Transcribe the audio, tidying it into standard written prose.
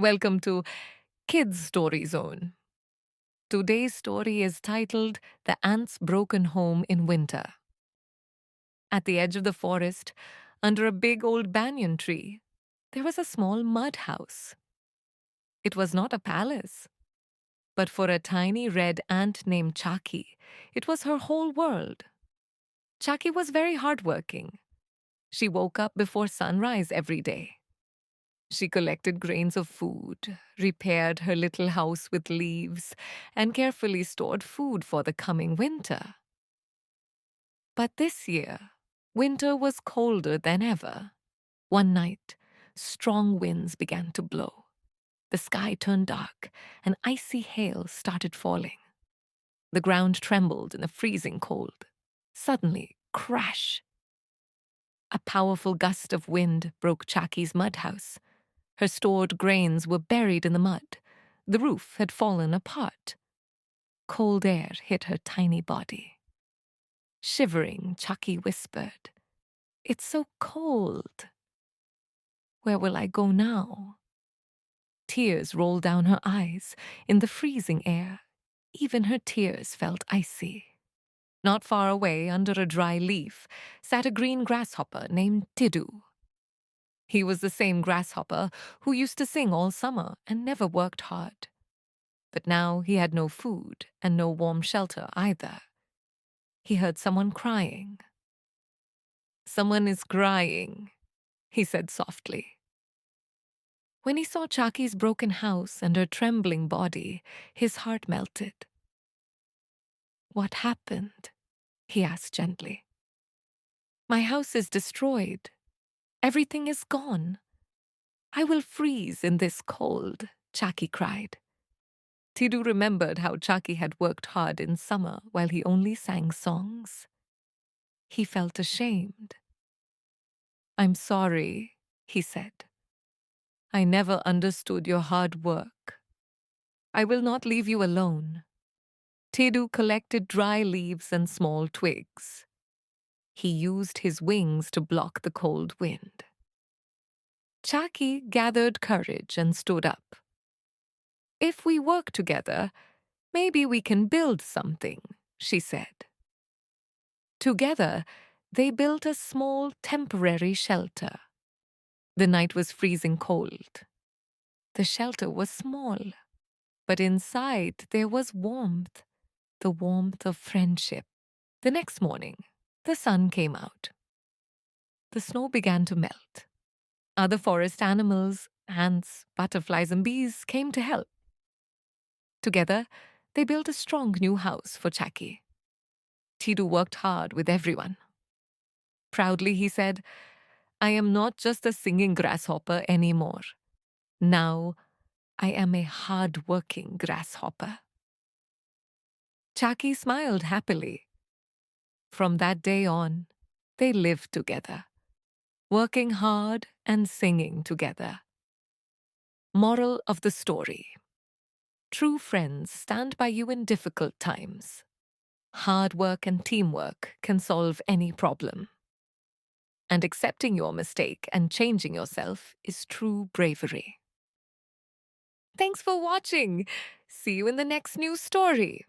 Welcome to Kidz-Story-Zone. Today's story is titled The Ant's Broken Home in Winter. At the edge of the forest, under a big old banyan tree, there was a small mud house. It was not a palace, but for a tiny red ant named Chaki, it was her whole world. Chaki was very hardworking. She woke up before sunrise every day. She collected grains of food, repaired her little house with leaves, and carefully stored food for the coming winter. But this year, winter was colder than ever. One night, strong winds began to blow. The sky turned dark, and icy hail started falling. The ground trembled in the freezing cold. Suddenly, crash! A powerful gust of wind broke Chaki's mud house. Her stored grains were buried in the mud. The roof had fallen apart. Cold air hit her tiny body. Shivering, Chucky whispered, "It's so cold. Where will I go now?" Tears rolled down her eyes. In the freezing air, even her tears felt icy. Not far away, under a dry leaf, sat a green grasshopper named Tidu. He was the same grasshopper who used to sing all summer and never worked hard. But now he had no food and no warm shelter either. He heard someone crying. "Someone is crying," he said softly. When he saw Chaki's broken house and her trembling body, his heart melted. "What happened?" he asked gently. "My house is destroyed. Everything is gone. I will freeze in this cold," Chaki cried. Tidu remembered how Chaki had worked hard in summer while he only sang songs. He felt ashamed. "I'm sorry," he said. "I never understood your hard work. I will not leave you alone." Tidu collected dry leaves and small twigs. He used his wings to block the cold wind. Chaki gathered courage and stood up. "If we work together, maybe we can build something," she said. Together, they built a small temporary shelter. The night was freezing cold. The shelter was small, but inside there was warmth, the warmth of friendship. The next morning, the sun came out. The snow began to melt. Other forest animals, ants, butterflies, and bees came to help. Together, they built a strong new house for Chaki. Tidu worked hard with everyone. Proudly, he said, "I am not just a singing grasshopper anymore. Now, I am a hard-working grasshopper." Chaki smiled happily. From that day on, they lived together, working hard and singing together. Moral of the story: true friends stand by you in difficult times. Hard work and teamwork can solve any problem. And accepting your mistake and changing yourself is true bravery. Thanks for watching. See you in the next new story.